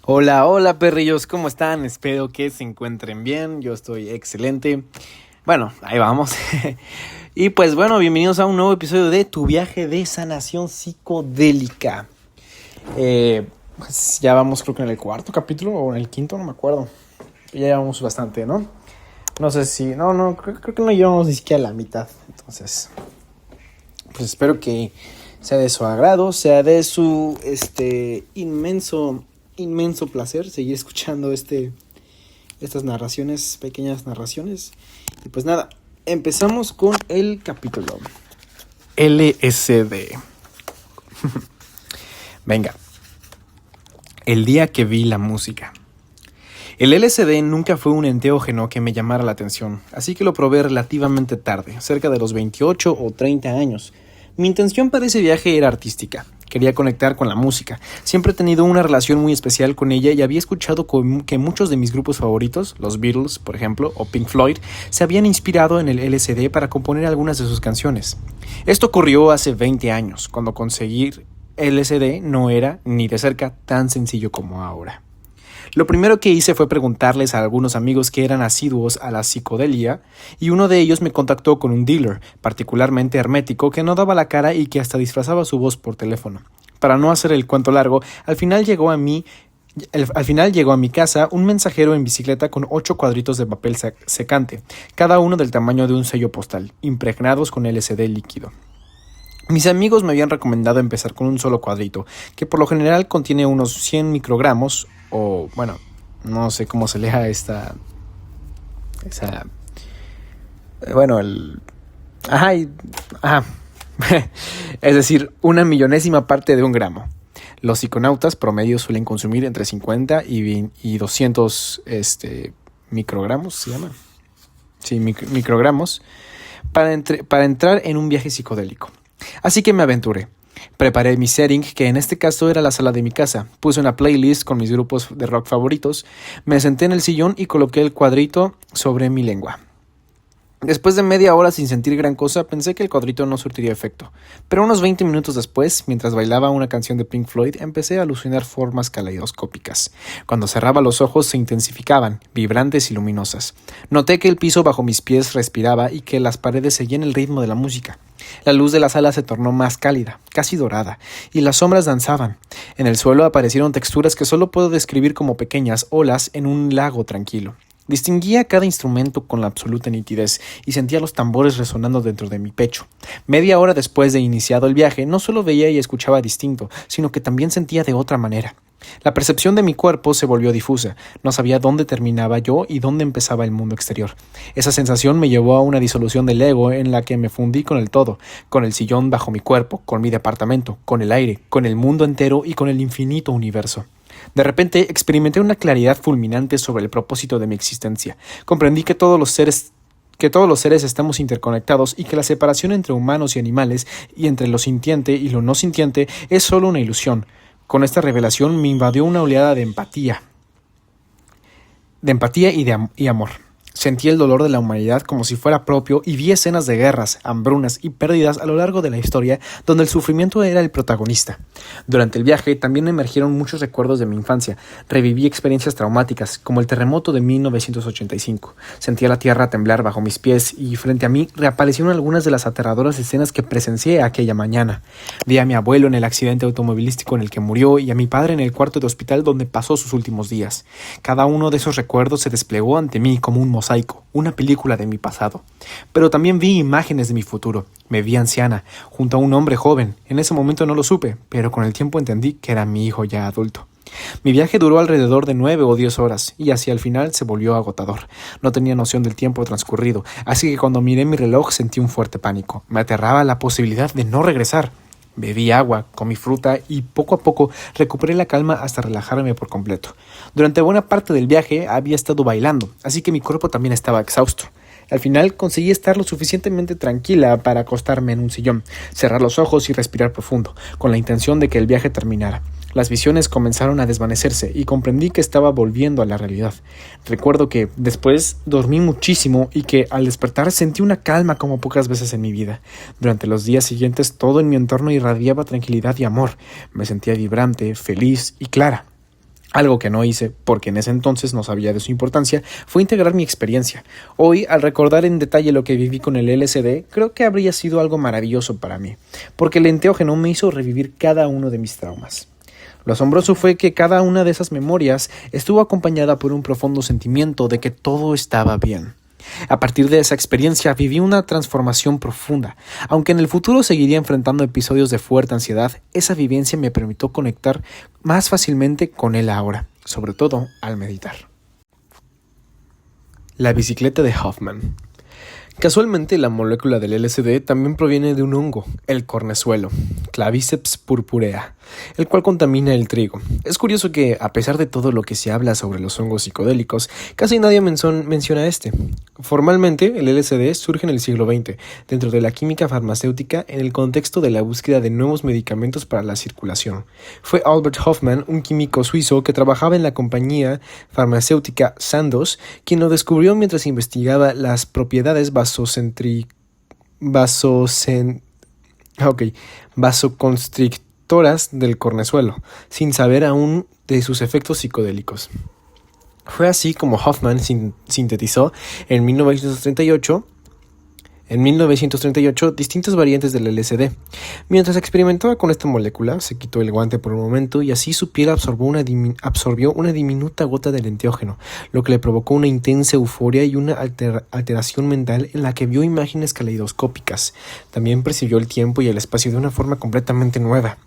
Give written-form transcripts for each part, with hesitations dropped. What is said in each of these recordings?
Hola, hola perrillos, ¿cómo están? Espero que se encuentren bien, yo estoy excelente. Bueno, ahí vamos. Y pues bueno, bienvenidos a un nuevo episodio de Tu viaje de sanación psicodélica. Pues ya vamos, creo que en el cuarto capítulo o en el quinto, no me acuerdo. Ya llevamos bastante, ¿no? No sé si... creo que no llevamos ni siquiera la mitad. Entonces, pues espero que sea de su agrado, sea de su inmenso placer seguir escuchando estas narraciones, pequeñas narraciones. Y pues nada, empezamos con el capítulo LSD. Venga. El día que vi la música. El LSD nunca fue un enteógeno que me llamara la atención, así que lo probé relativamente tarde, cerca de los 28 o 30 años. Mi intención para ese viaje era artística. Quería conectar con la música. Siempre he tenido una relación muy especial con ella y había escuchado que muchos de mis grupos favoritos, los Beatles, por ejemplo, o Pink Floyd, se habían inspirado en el LSD para componer algunas de sus canciones. Esto ocurrió hace 20 años, cuando conseguir LSD no era, ni de cerca, tan sencillo como ahora. Lo primero que hice fue preguntarles a algunos amigos que eran asiduos a la psicodelia, y uno de ellos me contactó con un dealer, particularmente hermético, que no daba la cara y que hasta disfrazaba su voz por teléfono. Para no hacer el cuento largo, al final llegó a mi casa un mensajero en bicicleta con 8 cuadritos de papel secante, cada uno del tamaño de un sello postal, impregnados con LSD líquido. Mis amigos me habían recomendado empezar con un solo cuadrito, que por lo general contiene unos 100 microgramos, o bueno, no sé cómo se lea es decir, 1/1000ª parte de un gramo. Los psiconautas promedio suelen consumir entre 50 y 200 microgramos, ¿se llama? Sí, microgramos, para entrar en un viaje psicodélico. Así que me aventuré. Preparé mi setting, que en este caso era la sala de mi casa. Puse una playlist con mis grupos de rock favoritos. Me senté en el sillón y coloqué el cuadrito sobre mi lengua. Después de media hora sin sentir gran cosa, pensé que el cuadrito no surtiría efecto. Pero unos 20 minutos después, mientras bailaba una canción de Pink Floyd, empecé a alucinar formas caleidoscópicas. Cuando cerraba los ojos se intensificaban, vibrantes y luminosas. Noté que el piso bajo mis pies respiraba y que las paredes seguían el ritmo de la música. La luz de la sala se tornó más cálida, casi dorada, y las sombras danzaban. En el suelo aparecieron texturas que solo puedo describir como pequeñas olas en un lago tranquilo. Distinguía cada instrumento con la absoluta nitidez y sentía los tambores resonando dentro de mi pecho. Media hora después de iniciado el viaje, no solo veía y escuchaba distinto, sino que también sentía de otra manera. La percepción de mi cuerpo se volvió difusa. No sabía dónde terminaba yo y dónde empezaba el mundo exterior. Esa sensación me llevó a una disolución del ego en la que me fundí con el todo, con el sillón bajo mi cuerpo, con mi departamento, con el aire, con el mundo entero y con el infinito universo. De repente experimenté una claridad fulminante sobre el propósito de mi existencia. Comprendí que todos los seres estamos interconectados y que la separación entre humanos y animales y entre lo sintiente y lo no sintiente es solo una ilusión. Con esta revelación me invadió una oleada de empatía y amor. Sentí el dolor de la humanidad como si fuera propio y vi escenas de guerras, hambrunas y pérdidas a lo largo de la historia donde el sufrimiento era el protagonista. Durante el viaje también emergieron muchos recuerdos de mi infancia. Reviví experiencias traumáticas, como el terremoto de 1985. Sentía la tierra temblar bajo mis pies y frente a mí reaparecieron algunas de las aterradoras escenas que presencié aquella mañana. Vi a mi abuelo en el accidente automovilístico en el que murió y a mi padre en el cuarto de hospital donde pasó sus últimos días. Cada uno de esos recuerdos se desplegó ante mí como un mosaico, una película de mi pasado. Pero también vi imágenes de mi futuro. Me vi anciana, junto a un hombre joven. En ese momento no lo supe, pero con el tiempo entendí que era mi hijo ya adulto. Mi viaje duró alrededor de 9 o 10 horas, y hacia el final se volvió agotador. No tenía noción del tiempo transcurrido, así que cuando miré mi reloj sentí un fuerte pánico. Me aterraba la posibilidad de no regresar. Bebí agua, comí fruta y poco a poco recuperé la calma hasta relajarme por completo. Durante buena parte del viaje había estado bailando, así que mi cuerpo también estaba exhausto. Al final conseguí estar lo suficientemente tranquila para acostarme en un sillón, cerrar los ojos y respirar profundo, con la intención de que el viaje terminara. Las visiones comenzaron a desvanecerse y comprendí que estaba volviendo a la realidad. Recuerdo que después dormí muchísimo y que al despertar sentí una calma como pocas veces en mi vida. Durante los días siguientes todo en mi entorno irradiaba tranquilidad y amor. Me sentía vibrante, feliz y clara. Algo que no hice, porque en ese entonces no sabía de su importancia, fue integrar mi experiencia. Hoy, al recordar en detalle lo que viví con el LSD, creo que habría sido algo maravilloso para mí, porque el enteógeno me hizo revivir cada uno de mis traumas. Lo asombroso fue que cada una de esas memorias estuvo acompañada por un profundo sentimiento de que todo estaba bien. A partir de esa experiencia viví una transformación profunda. Aunque en el futuro seguiría enfrentando episodios de fuerte ansiedad, esa vivencia me permitió conectar más fácilmente con él ahora, sobre todo al meditar. La bicicleta de Hoffman. Casualmente, la molécula del LSD también proviene de un hongo, el cornezuelo, Claviceps purpurea, el cual contamina el trigo. Es curioso que, a pesar de todo lo que se habla sobre los hongos psicodélicos, casi nadie menciona este. Formalmente, el LSD surge en el siglo XX, dentro de la química farmacéutica en el contexto de la búsqueda de nuevos medicamentos para la circulación.ɁAlbert Hofmann, un químico suizo que trabajaba en la compañía farmacéutica Sandoz, quien lo descubrió mientras investigaba las propiedades vasoconstrictoras del cornezuelo, sin saber aún de sus efectos psicodélicos. Fue así como Hoffmann sintetizó en 1938 distintas variantes del LSD. Mientras experimentaba con esta molécula, se quitó el guante por un momento y así su piel absorbió una diminuta gota del enteógeno, lo que le provocó una intensa euforia y una alteración mental en la que vio imágenes caleidoscópicas. También percibió el tiempo y el espacio de una forma completamente nueva.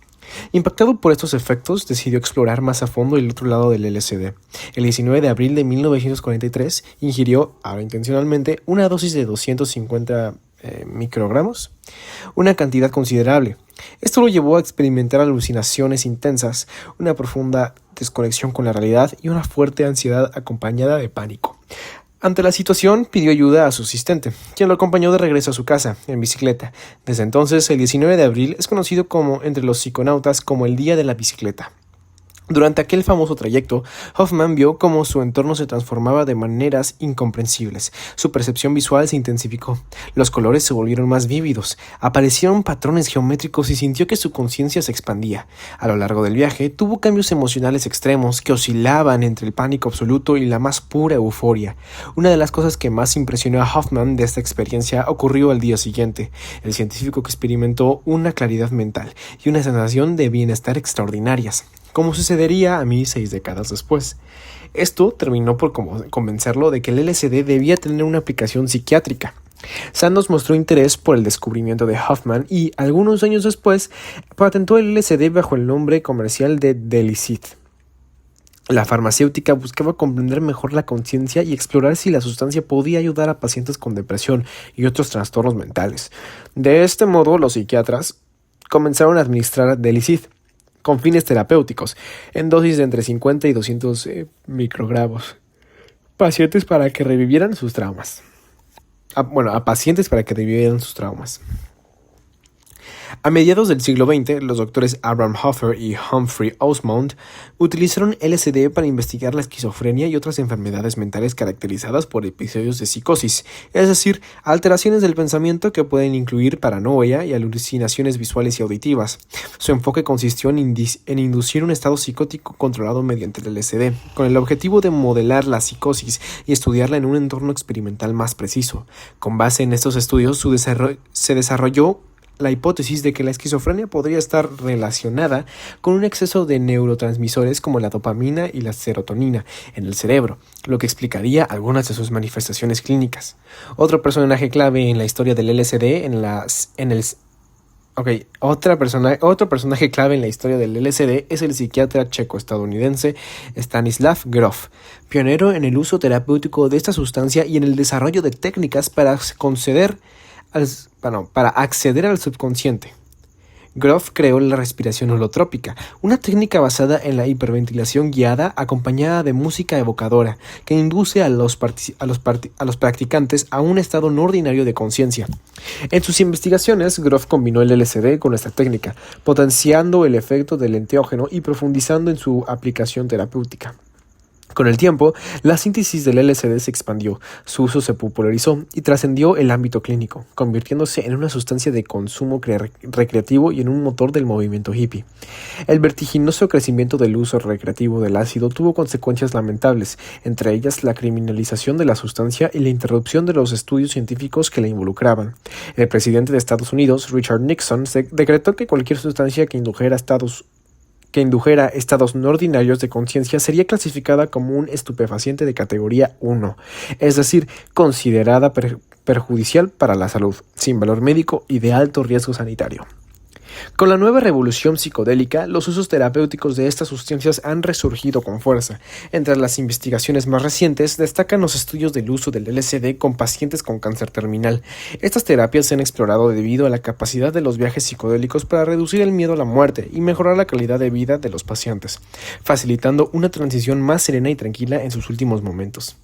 Impactado por estos efectos, decidió explorar más a fondo el otro lado del LSD. El 19 de abril de 1943 ingirió, ahora intencionalmente, una dosis de 250 microgramos, una cantidad considerable. Esto lo llevó a experimentar alucinaciones intensas, una profunda desconexión con la realidad y una fuerte ansiedad acompañada de pánico. Ante la situación, pidió ayuda a su asistente, quien lo acompañó de regreso a su casa, en bicicleta. Desde entonces, el 19 de abril es conocido entre los psiconautas como el Día de la Bicicleta. Durante aquel famoso trayecto, Hoffmann vio cómo su entorno se transformaba de maneras incomprensibles. Su percepción visual se intensificó, los colores se volvieron más vívidos, aparecieron patrones geométricos y sintió que su conciencia se expandía. A lo largo del viaje, tuvo cambios emocionales extremos que oscilaban entre el pánico absoluto y la más pura euforia. Una de las cosas que más impresionó a Hoffmann de esta experiencia ocurrió al día siguiente. El científico experimentó una claridad mental y una sensación de bienestar extraordinarias, como sucedería a mí 6 décadas después. Esto terminó por convencerlo de que el LSD debía tener una aplicación psiquiátrica. Sandoz mostró interés por el descubrimiento de Hoffmann y, algunos años después, patentó el LSD bajo el nombre comercial de Delicid. La farmacéutica buscaba comprender mejor la conciencia y explorar si la sustancia podía ayudar a pacientes con depresión y otros trastornos mentales. De este modo, los psiquiatras comenzaron a administrar Delicid con fines terapéuticos, en dosis de entre 50 y 200 microgramos, pacientes para que revivieran sus traumas. A pacientes para que revivieran sus traumas. A mediados del siglo XX, los doctores Abraham Hoffer y Humphrey Osmond utilizaron LSD para investigar la esquizofrenia y otras enfermedades mentales caracterizadas por episodios de psicosis, es decir, alteraciones del pensamiento que pueden incluir paranoia y alucinaciones visuales y auditivas. Su enfoque consistió en inducir un estado psicótico controlado mediante el LSD, con el objetivo de modelar la psicosis y estudiarla en un entorno experimental más preciso. Con base en estos estudios, se desarrolló la hipótesis de que la esquizofrenia podría estar relacionada con un exceso de neurotransmisores como la dopamina y la serotonina en el cerebro, lo que explicaría algunas de sus manifestaciones clínicas. Otro personaje clave en la historia del LSD Otro personaje clave en la historia del LSD es el psiquiatra checo-estadounidense Stanislav Grof, pionero en el uso terapéutico de esta sustancia y en el desarrollo de técnicas para acceder al subconsciente. Grof creó la respiración holotrópica, una técnica basada en la hiperventilación guiada acompañada de música evocadora que induce a los practicantes a un estado no ordinario de conciencia. En sus investigaciones, Grof combinó el LSD con esta técnica, potenciando el efecto del enteógeno y profundizando en su aplicación terapéutica. Con el tiempo, la síntesis del LSD se expandió, su uso se popularizó y trascendió el ámbito clínico, convirtiéndose en una sustancia de consumo recreativo y en un motor del movimiento hippie. El vertiginoso crecimiento del uso recreativo del ácido tuvo consecuencias lamentables, entre ellas la criminalización de la sustancia y la interrupción de los estudios científicos que la involucraban. El presidente de Estados Unidos, Richard Nixon, decretó que cualquier sustancia que indujera estados no ordinarios de conciencia sería clasificada como un estupefaciente de categoría 1, es decir, considerada perjudicial para la salud, sin valor médico y de alto riesgo sanitario. Con la nueva revolución psicodélica, los usos terapéuticos de estas sustancias han resurgido con fuerza. Entre las investigaciones más recientes destacan los estudios del uso del LSD con pacientes con cáncer terminal. Estas terapias se han explorado debido a la capacidad de los viajes psicodélicos para reducir el miedo a la muerte y mejorar la calidad de vida de los pacientes, facilitando una transición más serena y tranquila en sus últimos momentos.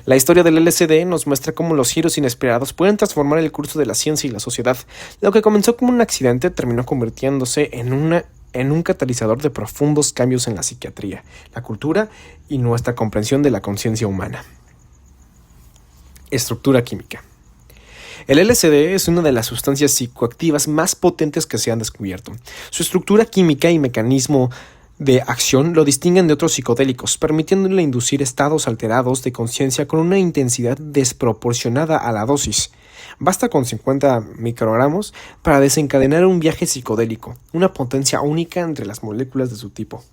La historia del LSD nos muestra cómo los giros inesperados pueden transformar el curso de la ciencia y la sociedad. Lo que comenzó como un accidente terminó convirtiéndose en un catalizador de profundos cambios en la psiquiatría, la cultura y nuestra comprensión de la conciencia humana. Estructura química. El LSD es una de las sustancias psicoactivas más potentes que se han descubierto. Su estructura química y mecanismo de acción lo distinguen de otros psicodélicos, permitiéndole inducir estados alterados de conciencia con una intensidad desproporcionada a la dosis. Basta con 50 microgramos para desencadenar un viaje psicodélico, una potencia única entre las moléculas de su tipo.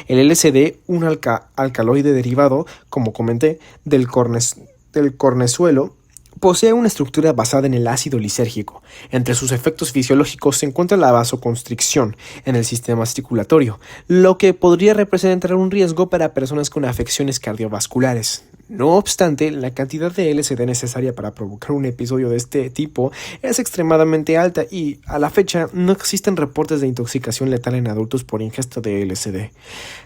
El LSD, un alcaloide derivado, como comenté, del cornezuelo, posee una estructura basada en el ácido lisérgico. Entre sus efectos fisiológicos se encuentra la vasoconstricción en el sistema circulatorio, lo que podría representar un riesgo para personas con afecciones cardiovasculares. No obstante, la cantidad de LSD necesaria para provocar un episodio de este tipo es extremadamente alta y, a la fecha, no existen reportes de intoxicación letal en adultos por ingesta de LSD.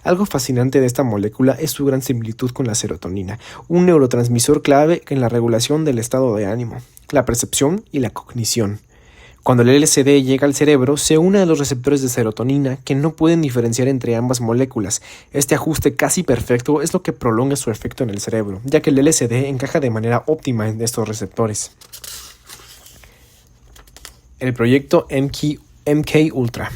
Algo fascinante de esta molécula es su gran similitud con la serotonina, un neurotransmisor clave en la regulación del estado de ánimo, la percepción y la cognición. Cuando el LSD llega al cerebro, se une a los receptores de serotonina que no pueden diferenciar entre ambas moléculas. Este ajuste casi perfecto es lo que prolonga su efecto en el cerebro, ya que el LSD encaja de manera óptima en estos receptores. El proyecto MK Ultra.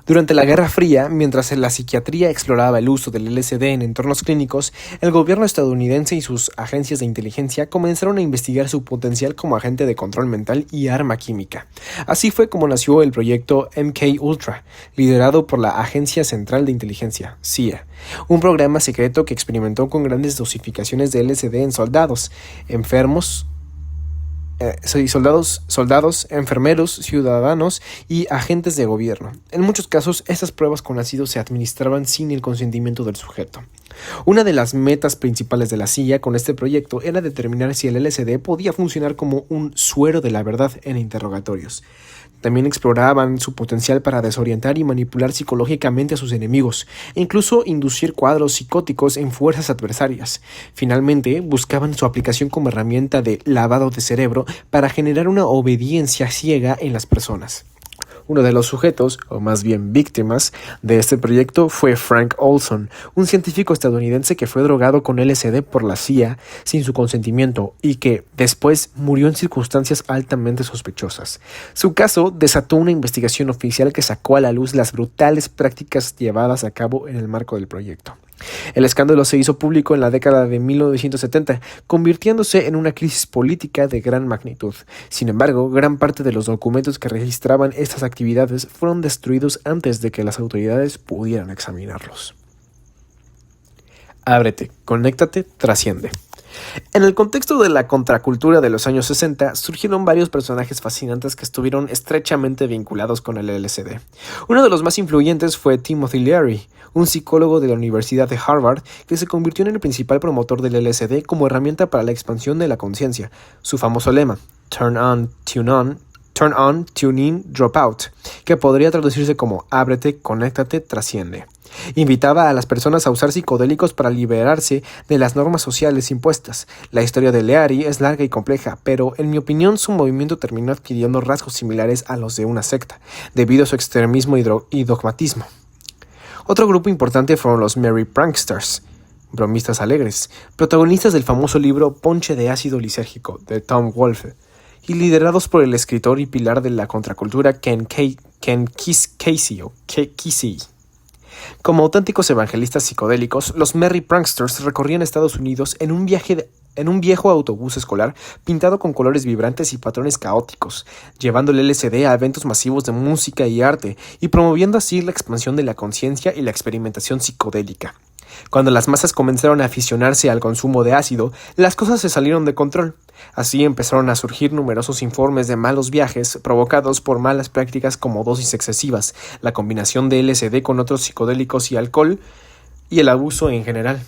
Durante la Guerra Fría, mientras la psiquiatría exploraba el uso del LSD en entornos clínicos, el gobierno estadounidense y sus agencias de inteligencia comenzaron a investigar su potencial como agente de control mental y arma química. Así fue como nació el proyecto MK Ultra, liderado por la Agencia Central de Inteligencia, CIA, un programa secreto que experimentó con grandes dosificaciones de LSD en soldados, soldados, enfermeros, ciudadanos y agentes de gobierno. En muchos casos, estas pruebas con ácido se administraban sin el consentimiento del sujeto. Una de las metas principales de la CIA con este proyecto era determinar si el LSD podía funcionar como un suero de la verdad en interrogatorios. También exploraban su potencial para desorientar y manipular psicológicamente a sus enemigos, e incluso inducir cuadros psicóticos en fuerzas adversarias. Finalmente, buscaban su aplicación como herramienta de lavado de cerebro para generar una obediencia ciega en las personas. Uno de los sujetos, o más bien víctimas, de este proyecto fue Frank Olson, un científico estadounidense que fue drogado con LSD por la CIA sin su consentimiento y que, después, murió en circunstancias altamente sospechosas. Su caso desató una investigación oficial que sacó a la luz las brutales prácticas llevadas a cabo en el marco del proyecto. El escándalo se hizo público en la década de 1970, convirtiéndose en una crisis política de gran magnitud. Sin embargo, gran parte de los documentos que registraban estas actividades fueron destruidos antes de que las autoridades pudieran examinarlos. Ábrete, conéctate, trasciende. En el contexto de la contracultura de los años 60, surgieron varios personajes fascinantes que estuvieron estrechamente vinculados con el LSD. Uno de los más influyentes fue Timothy Leary, un psicólogo de la Universidad de Harvard que se convirtió en el principal promotor del LSD como herramienta para la expansión de la conciencia. Su famoso lema, Turn on, tune in, drop out, que podría traducirse como ábrete, conéctate, trasciende. Invitaba a las personas a usar psicodélicos para liberarse de las normas sociales impuestas. La historia de Leary es larga y compleja, pero en mi opinión su movimiento terminó adquiriendo rasgos similares a los de una secta, debido a su extremismo y dogmatismo. Otro grupo importante fueron los Merry Pranksters, bromistas alegres, protagonistas del famoso libro Ponche de ácido lisérgico de Tom Wolfe, y liderados por el escritor y pilar de la contracultura Ken Kesey. Como auténticos evangelistas psicodélicos, los Merry Pranksters recorrían Estados Unidos en un viejo autobús escolar pintado con colores vibrantes y patrones caóticos, llevando el LSD a eventos masivos de música y arte y promoviendo así la expansión de la conciencia y la experimentación psicodélica. Cuando las masas comenzaron a aficionarse al consumo de ácido, las cosas se salieron de control. Así empezaron a surgir numerosos informes de malos viajes provocados por malas prácticas como dosis excesivas, la combinación de LSD con otros psicodélicos y alcohol, y el abuso en general.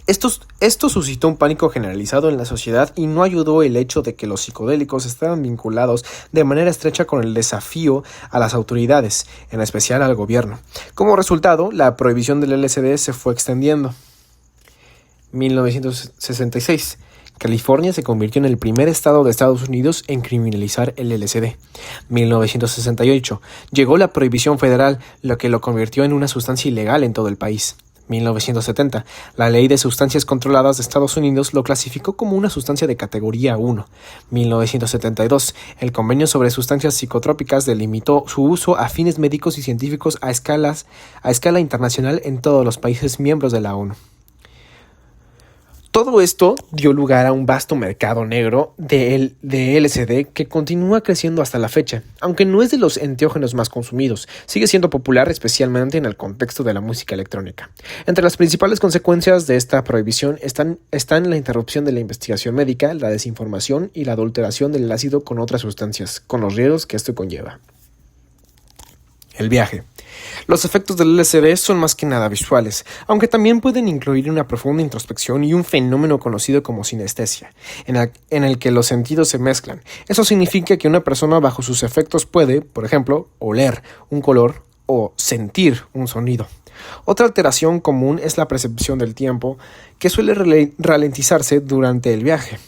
Esto suscitó un pánico generalizado en la sociedad y no ayudó el hecho de que los psicodélicos estaban vinculados de manera estrecha con el desafío a las autoridades, en especial al gobierno. Como resultado, la prohibición del LSD se fue extendiendo. 1966. California se convirtió en el primer estado de Estados Unidos en criminalizar el LSD. 1968. Llegó la prohibición federal, lo que lo convirtió en una sustancia ilegal en todo el país. 1970. La Ley de Sustancias Controladas de Estados Unidos lo clasificó como una sustancia de categoría 1. 1972. El Convenio sobre Sustancias Psicotrópicas delimitó su uso a fines médicos y científicos a escala internacional en todos los países miembros de la ONU. Todo esto dio lugar a un vasto mercado negro de LSD que continúa creciendo hasta la fecha. Aunque no es de los enteógenos más consumidos, sigue siendo popular especialmente en el contexto de la música electrónica. Entre las principales consecuencias de esta prohibición están la interrupción de la investigación médica, la desinformación y la adulteración del ácido con otras sustancias, con los riesgos que esto conlleva. El viaje. Los efectos del LSD son más que nada visuales, aunque también pueden incluir una profunda introspección y un fenómeno conocido como sinestesia, en el que los sentidos se mezclan. Eso significa que una persona bajo sus efectos puede, por ejemplo, oler un color o sentir un sonido. Otra alteración común es la percepción del tiempo, que suele ralentizarse durante el viaje.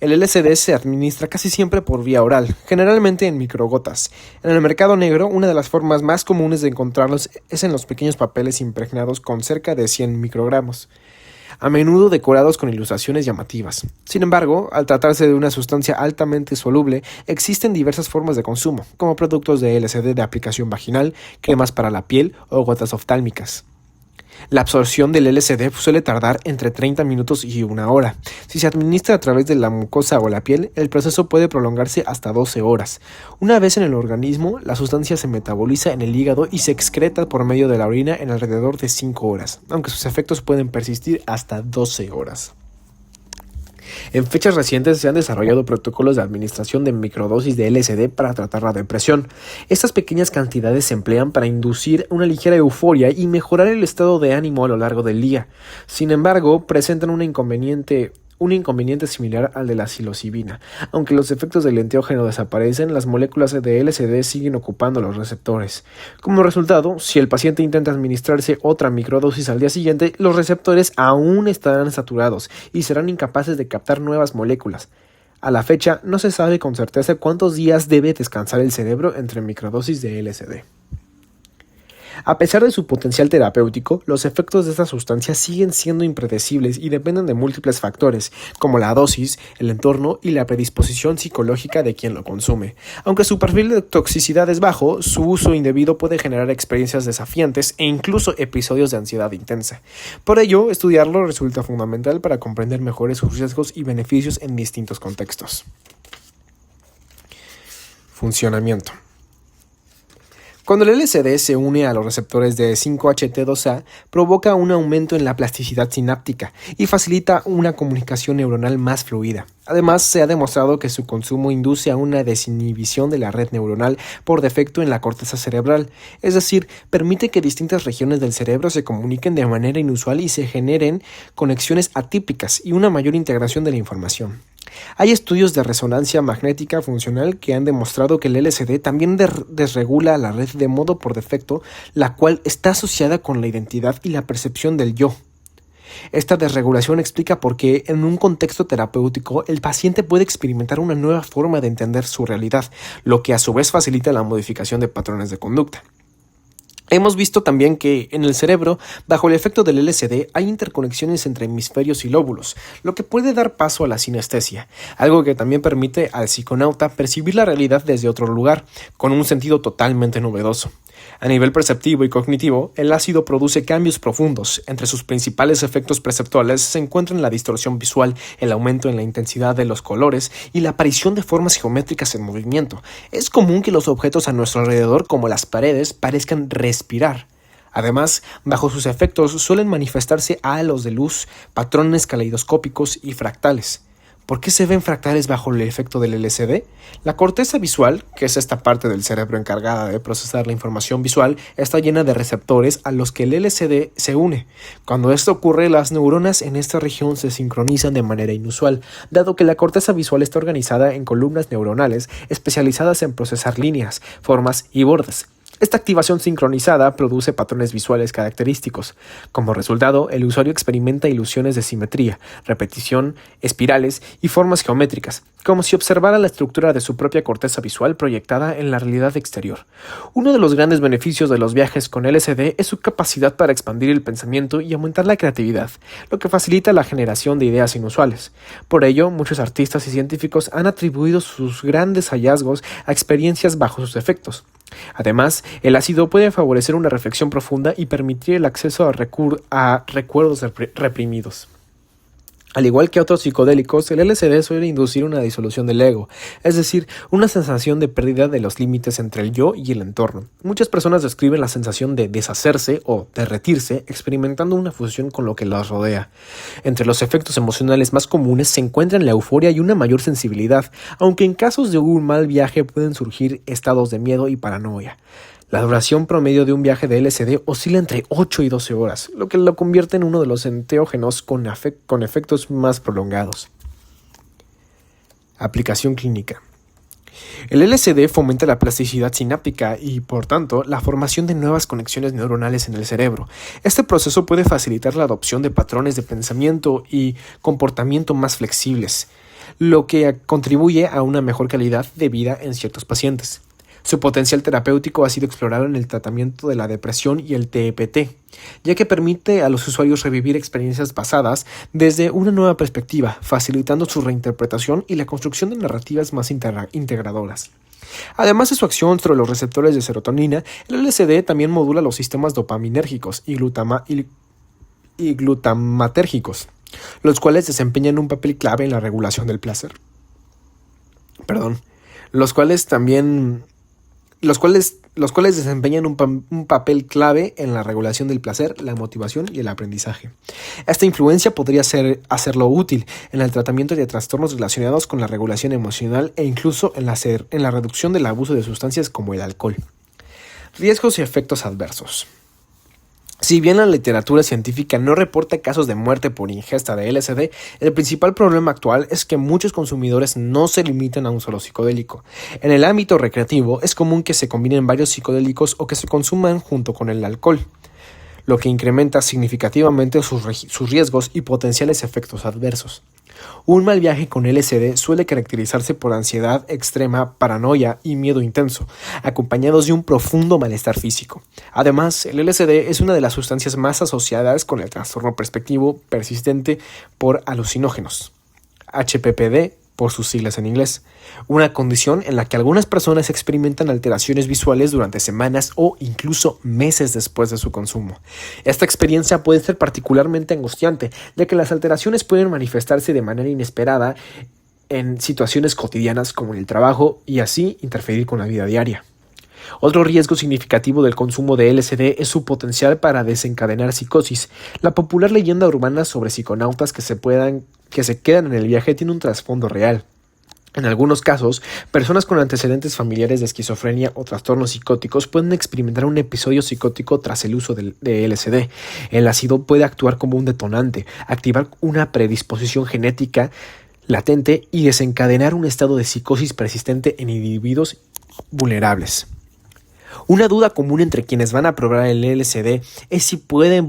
El LSD se administra casi siempre por vía oral, generalmente en microgotas. En el mercado negro, una de las formas más comunes de encontrarlos es en los pequeños papeles impregnados con cerca de 100 microgramos, a menudo decorados con ilustraciones llamativas. Sin embargo, al tratarse de una sustancia altamente soluble, existen diversas formas de consumo, como productos de LSD de aplicación vaginal, cremas para la piel o gotas oftálmicas. La absorción del LSD suele tardar entre 30 minutos y 1 hora. Si se administra a través de la mucosa o la piel, el proceso puede prolongarse hasta 12 horas. Una vez en el organismo, la sustancia se metaboliza en el hígado y se excreta por medio de la orina en alrededor de 5 horas, aunque sus efectos pueden persistir hasta 12 horas. En fechas recientes se han desarrollado protocolos de administración de microdosis de LSD para tratar la depresión. Estas pequeñas cantidades se emplean para inducir una ligera euforia y mejorar el estado de ánimo a lo largo del día. Sin embargo, presentan un inconveniente similar al de la psilocibina. Aunque los efectos del enteógeno desaparecen, las moléculas de LSD siguen ocupando los receptores. Como resultado, si el paciente intenta administrarse otra microdosis al día siguiente, los receptores aún estarán saturados y serán incapaces de captar nuevas moléculas. A la fecha, no se sabe con certeza cuántos días debe descansar el cerebro entre microdosis de LSD. A pesar de su potencial terapéutico, los efectos de esta sustancia siguen siendo impredecibles y dependen de múltiples factores, como la dosis, el entorno y la predisposición psicológica de quien lo consume. Aunque su perfil de toxicidad es bajo, su uso indebido puede generar experiencias desafiantes e incluso episodios de ansiedad intensa. Por ello, estudiarlo resulta fundamental para comprender mejor sus riesgos y beneficios en distintos contextos. Funcionamiento. Cuando el LSD se une a los receptores de 5-HT2A, provoca un aumento en la plasticidad sináptica y facilita una comunicación neuronal más fluida. Además, se ha demostrado que su consumo induce a una desinhibición de la red neuronal por defecto en la corteza cerebral, es decir, permite que distintas regiones del cerebro se comuniquen de manera inusual y se generen conexiones atípicas y una mayor integración de la información. Hay estudios de resonancia magnética funcional que han demostrado que el LSD también desregula la red de modo por defecto, la cual está asociada con la identidad y la percepción del yo. Esta desregulación explica por qué, en un contexto terapéutico, el paciente puede experimentar una nueva forma de entender su realidad, lo que a su vez facilita la modificación de patrones de conducta. Hemos visto también que en el cerebro, bajo el efecto del LSD, hay interconexiones entre hemisferios y lóbulos, lo que puede dar paso a la sinestesia, algo que también permite al psiconauta percibir la realidad desde otro lugar, con un sentido totalmente novedoso. A nivel perceptivo y cognitivo, el ácido produce cambios profundos. Entre sus principales efectos perceptuales se encuentran la distorsión visual, el aumento en la intensidad de los colores y la aparición de formas geométricas en movimiento. Es común que los objetos a nuestro alrededor, como las paredes, parezcan respirar. Además, bajo sus efectos suelen manifestarse halos de luz, patrones caleidoscópicos y fractales. ¿Por qué se ven fractales bajo el efecto del LSD? La corteza visual, que es esta parte del cerebro encargada de procesar la información visual, está llena de receptores a los que el LSD se une. Cuando esto ocurre, las neuronas en esta región se sincronizan de manera inusual, dado que la corteza visual está organizada en columnas neuronales especializadas en procesar líneas, formas y bordes. Esta activación sincronizada produce patrones visuales característicos. Como resultado, el usuario experimenta ilusiones de simetría, repetición, espirales y formas geométricas, como si observara la estructura de su propia corteza visual proyectada en la realidad exterior. Uno de los grandes beneficios de los viajes con LSD es su capacidad para expandir el pensamiento y aumentar la creatividad, lo que facilita la generación de ideas inusuales. Por ello, muchos artistas y científicos han atribuido sus grandes hallazgos a experiencias bajo sus efectos. Además, el ácido puede favorecer una reflexión profunda y permitir el acceso a recuerdos reprimidos. Al igual que otros psicodélicos, el LSD suele inducir una disolución del ego, es decir, una sensación de pérdida de los límites entre el yo y el entorno. Muchas personas describen la sensación de deshacerse o derretirse, experimentando una fusión con lo que los rodea. Entre los efectos emocionales más comunes se encuentran la euforia y una mayor sensibilidad, aunque en casos de un mal viaje pueden surgir estados de miedo y paranoia. La duración promedio de un viaje de LSD oscila entre 8 y 12 horas, lo que lo convierte en uno de los enteógenos con efectos más prolongados. Aplicación clínica. El LSD fomenta la plasticidad sináptica y, por tanto, la formación de nuevas conexiones neuronales en el cerebro. Este proceso puede facilitar la adopción de patrones de pensamiento y comportamiento más flexibles, lo que contribuye a una mejor calidad de vida en ciertos pacientes. Su potencial terapéutico ha sido explorado en el tratamiento de la depresión y el TEPT, ya que permite a los usuarios revivir experiencias pasadas desde una nueva perspectiva, facilitando su reinterpretación y la construcción de narrativas más integradoras. Además de su acción sobre los receptores de serotonina, el LSD también modula los sistemas dopaminérgicos y glutamatérgicos, los cuales desempeñan un papel clave en la regulación del placer. Los cuales desempeñan un papel clave en la regulación del placer, la motivación y el aprendizaje. Esta influencia podría hacerlo útil en el tratamiento de trastornos relacionados con la regulación emocional e incluso en la reducción del abuso de sustancias como el alcohol. Riesgos y efectos adversos. Si bien la literatura científica no reporta casos de muerte por ingesta de LSD, el principal problema actual es que muchos consumidores no se limitan a un solo psicodélico. En el ámbito recreativo es común que se combinen varios psicodélicos o que se consuman junto con el alcohol, lo que incrementa significativamente sus riesgos y potenciales efectos adversos. Un mal viaje con LSD suele caracterizarse por ansiedad extrema, paranoia y miedo intenso, acompañados de un profundo malestar físico. Además, el LSD es una de las sustancias más asociadas con el trastorno perceptivo persistente por alucinógenos, HPPD por sus siglas en inglés, una condición en la que algunas personas experimentan alteraciones visuales durante semanas o incluso meses después de su consumo. Esta experiencia puede ser particularmente angustiante, ya que las alteraciones pueden manifestarse de manera inesperada en situaciones cotidianas como en el trabajo y así interferir con la vida diaria. Otro riesgo significativo del consumo de LSD es su potencial para desencadenar psicosis. La popular leyenda urbana sobre psiconautas que se quedan en el viaje tiene un trasfondo real. En algunos casos, personas con antecedentes familiares de esquizofrenia o trastornos psicóticos pueden experimentar un episodio psicótico tras el uso de LSD. El ácido puede actuar como un detonante, activar una predisposición genética latente y desencadenar un estado de psicosis persistente en individuos vulnerables. Una duda común entre quienes van a probar el LSD es si puede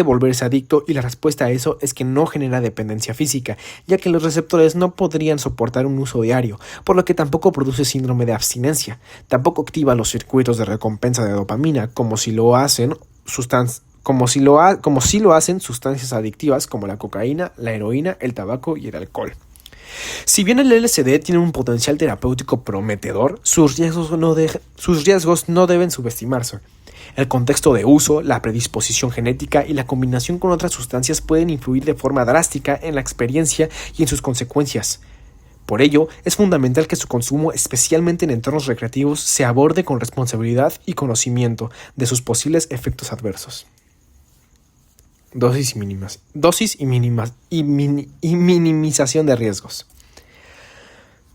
volverse adicto, y la respuesta a eso es que no genera dependencia física, ya que los receptores no podrían soportar un uso diario, por lo que tampoco produce síndrome de abstinencia. Tampoco activa los circuitos de recompensa de dopamina, como si lo hacen sustancias adictivas como la cocaína, la heroína, el tabaco y el alcohol. Si bien el LSD tiene un potencial terapéutico prometedor, sus riesgos no deben subestimarse. El contexto de uso, la predisposición genética y la combinación con otras sustancias pueden influir de forma drástica en la experiencia y en sus consecuencias. Por ello, es fundamental que su consumo, especialmente en entornos recreativos, se aborde con responsabilidad y conocimiento de sus posibles efectos adversos. Dosis y minimización de riesgos.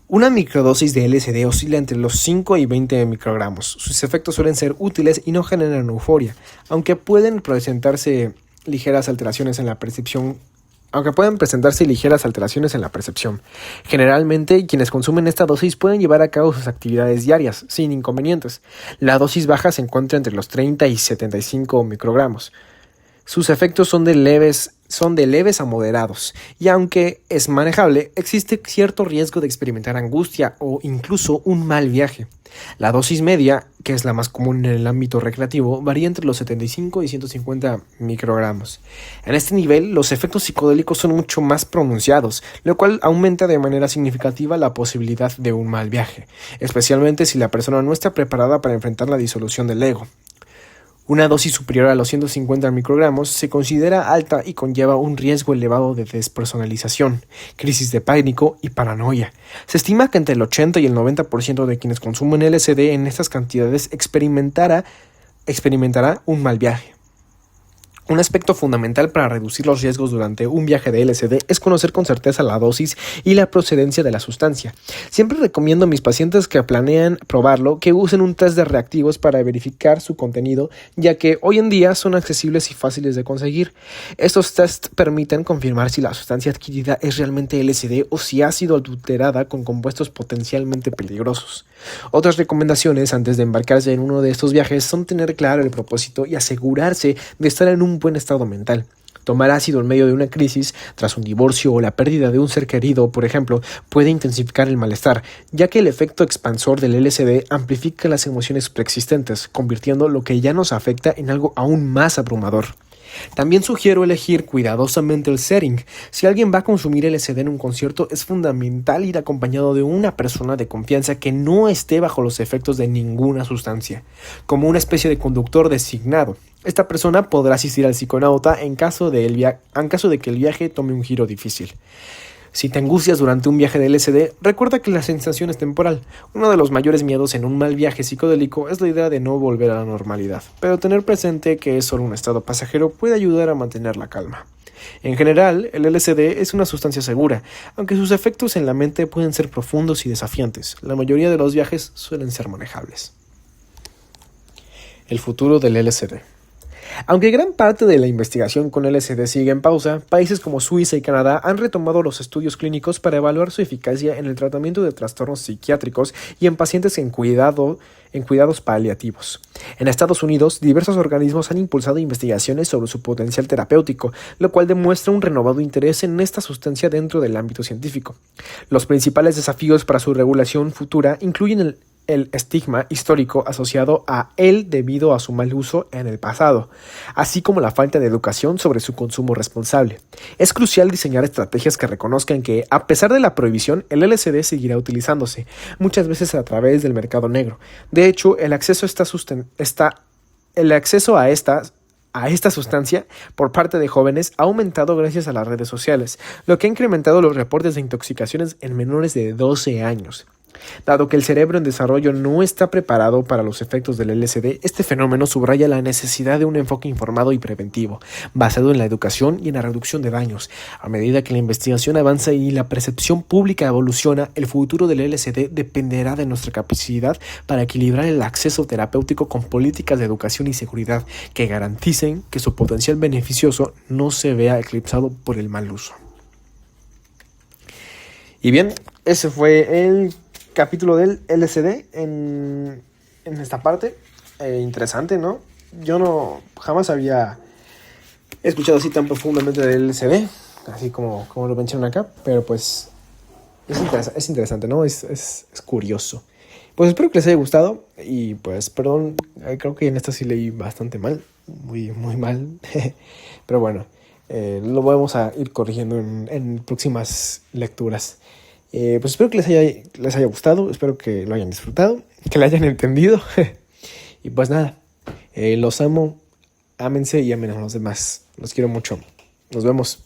Una microdosis de LSD oscila entre los 5 y 20 microgramos. Sus efectos suelen ser útiles y no generan euforia, aunque pueden presentarse ligeras alteraciones en la percepción. Generalmente, quienes consumen esta dosis pueden llevar a cabo sus actividades diarias sin inconvenientes. La dosis baja se encuentra entre los 30 y 75 microgramos. Sus efectos son de leves a moderados, y aunque es manejable, existe cierto riesgo de experimentar angustia o incluso un mal viaje. La dosis media, que es la más común en el ámbito recreativo, varía entre los 75 y 150 microgramos. En este nivel, los efectos psicodélicos son mucho más pronunciados, lo cual aumenta de manera significativa la posibilidad de un mal viaje, especialmente si la persona no está preparada para enfrentar la disolución del ego. Una dosis superior a los 150 microgramos se considera alta y conlleva un riesgo elevado de despersonalización, crisis de pánico y paranoia. Se estima que entre el 80 y el 90% de quienes consumen LSD en estas cantidades experimentará un mal viaje. Un aspecto fundamental para reducir los riesgos durante un viaje de LSD es conocer con certeza la dosis y la procedencia de la sustancia. Siempre recomiendo a mis pacientes que planean probarlo que usen un test de reactivos para verificar su contenido, ya que hoy en día son accesibles y fáciles de conseguir. Estos tests permiten confirmar si la sustancia adquirida es realmente LSD o si ha sido adulterada con compuestos potencialmente peligrosos. Otras recomendaciones antes de embarcarse en uno de estos viajes son tener claro el propósito y asegurarse de estar en un buen estado mental. Tomar ácido en medio de una crisis, tras un divorcio o la pérdida de un ser querido, por ejemplo, puede intensificar el malestar, ya que el efecto expansor del LSD amplifica las emociones preexistentes, convirtiendo lo que ya nos afecta en algo aún más abrumador. También sugiero elegir cuidadosamente el setting. Si alguien va a consumir LSD en un concierto, es fundamental ir acompañado de una persona de confianza que no esté bajo los efectos de ninguna sustancia, como una especie de conductor designado. Esta persona podrá asistir al psiconauta en caso de que el viaje tome un giro difícil. Si te angustias durante un viaje de LSD, recuerda que la sensación es temporal. Uno de los mayores miedos en un mal viaje psicodélico es la idea de no volver a la normalidad, pero tener presente que es solo un estado pasajero puede ayudar a mantener la calma. En general, el LSD es una sustancia segura, aunque sus efectos en la mente pueden ser profundos y desafiantes. La mayoría de los viajes suelen ser manejables. El futuro del LSD. Aunque gran parte de la investigación con LSD sigue en pausa, países como Suiza y Canadá han retomado los estudios clínicos para evaluar su eficacia en el tratamiento de trastornos psiquiátricos y en pacientes en cuidados paliativos. En Estados Unidos, diversos organismos han impulsado investigaciones sobre su potencial terapéutico, lo cual demuestra un renovado interés en esta sustancia dentro del ámbito científico. Los principales desafíos para su regulación futura incluyen el estigma histórico asociado a él debido a su mal uso en el pasado, así como la falta de educación sobre su consumo responsable. Es crucial diseñar estrategias que reconozcan que, a pesar de la prohibición, el LSD seguirá utilizándose, muchas veces a través del mercado negro. De hecho, el acceso a esta sustancia por parte de jóvenes ha aumentado gracias a las redes sociales, lo que ha incrementado los reportes de intoxicaciones en menores de 12 años. Dado que el cerebro en desarrollo no está preparado para los efectos del LSD, este fenómeno subraya la necesidad de un enfoque informado y preventivo, basado en la educación y en la reducción de daños. A medida que la investigación avanza y la percepción pública evoluciona, el futuro del LSD dependerá de nuestra capacidad para equilibrar el acceso terapéutico con políticas de educación y seguridad que garanticen que su potencial beneficioso no se vea eclipsado por el mal uso. Y bien, ese fue el capítulo del LSD en esta parte. interesante, ¿no? Yo no jamás había escuchado así tan profundamente del LSD, así como lo mencionan acá, pero pues es interesante, ¿no? Es curioso. Pues espero que les haya gustado y pues perdón, creo que en esta sí leí bastante mal, muy, muy mal, pero bueno, lo vamos a ir corrigiendo en próximas lecturas. Pues espero que les haya gustado, espero que lo hayan disfrutado, que lo hayan entendido y pues nada, los amo, ámense y amen a los demás, los quiero mucho, nos vemos.